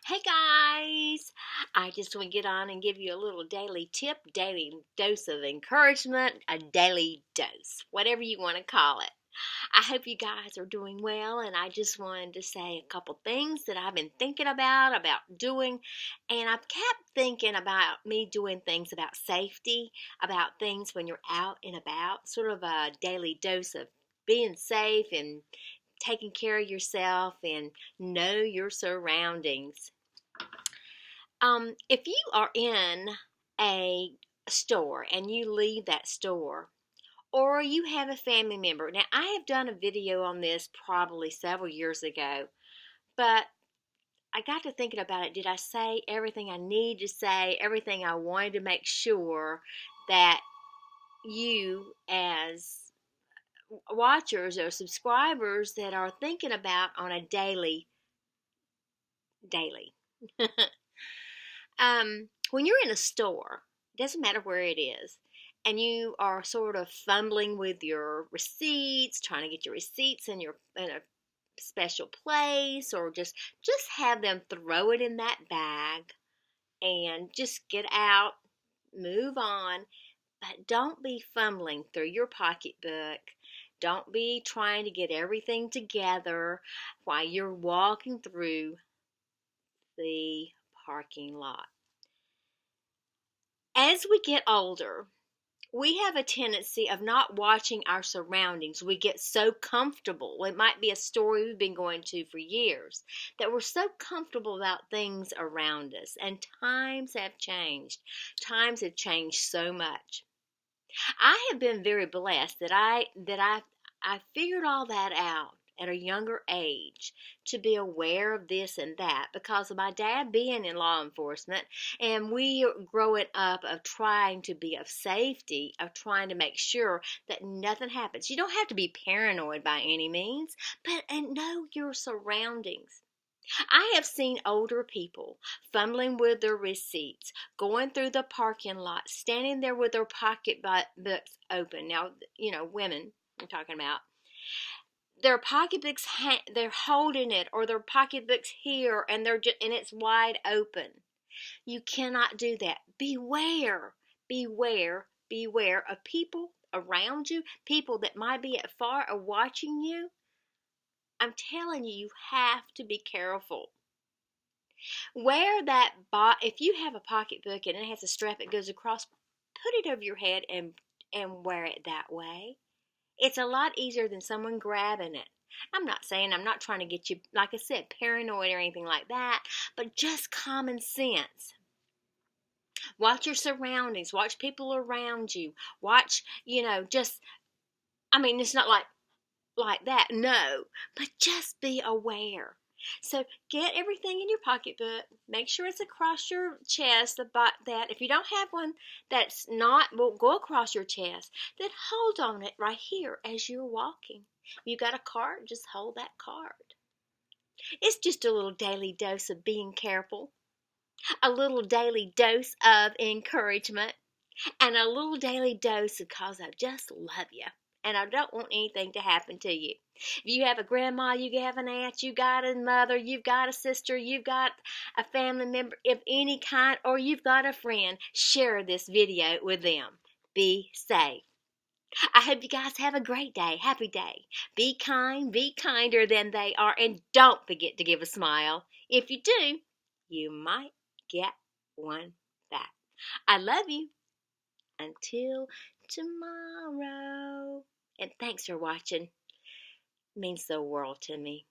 Hey guys, I just want to get on and give you a little daily tip, daily dose of encouragement, a daily dose, whatever you want to call it. I hope you guys are doing well, and I just wanted to say a couple things that I've been thinking about doing, and I've kept thinking about me doing things about safety, about things when you're out and about, sort of a daily dose of being safe and taking care of yourself and know your surroundings. If you are in a store and you leave that store, or you have a family member. Now, I have done a video on this probably several years ago, but I got to thinking about it. Did I say everything I need to say, everything I wanted to make sure that you, as watchers or subscribers, that are thinking about on a daily. When you're in a store, it doesn't matter where it is, and you are sort of fumbling with your receipts, trying to get your receipts in a special place, or just have them throw it in that bag and just get out, move on, but don't be fumbling through your pocketbook. Don't be trying to get everything together while you're walking through the parking lot. As we get older, we have a tendency of not watching our surroundings. We get so comfortable. It might be a story we've been going to for years, that we're so comfortable about things around us. And times have changed. Times have changed so much. I have been very blessed that I figured all that out at a younger age, to be aware of this and that, because of my dad being in law enforcement, and we growing up of trying to be of safety, of trying to make sure that nothing happens. You don't have to be paranoid by any means, but and know your surroundings. I have seen older people fumbling with their receipts, going through the parking lot, standing there with their pocketbooks open. Now, women I'm talking about. Their pocketbooks, they're holding it, or their pocketbooks here, and and it's wide open. You cannot do that. Beware of people around you, people that might be at far or watching you. I'm telling you, you have to be careful. Wear that if you have a pocketbook and it has a strap that goes across, put it over your head and wear it that way. It's a lot easier than someone grabbing it. I'm not trying to get you, like I said, paranoid or anything like that, but just common sense. Watch your surroundings. Watch people around you. Watch, it's not like that, no, but just be aware. So get everything in your pocketbook. Make sure it's across your chest. About that, if you don't have one that's not will go across your chest, then hold on it right here as you're walking. If you got a card, just hold that card. It's just a little daily dose of being careful, a little daily dose of encouragement, and a little daily dose because I just love you. And I don't want anything to happen to you. If you have a grandma, you have an aunt, you got a mother, you've got a sister, you've got a family member of any kind, or you've got a friend, share this video with them. Be safe. I hope you guys have a great day, happy day. Be kind, be kinder than they are, and don't forget to give a smile. If you do, you might get one back. I love you. Until tomorrow. And thanks for watching. It means the world to me.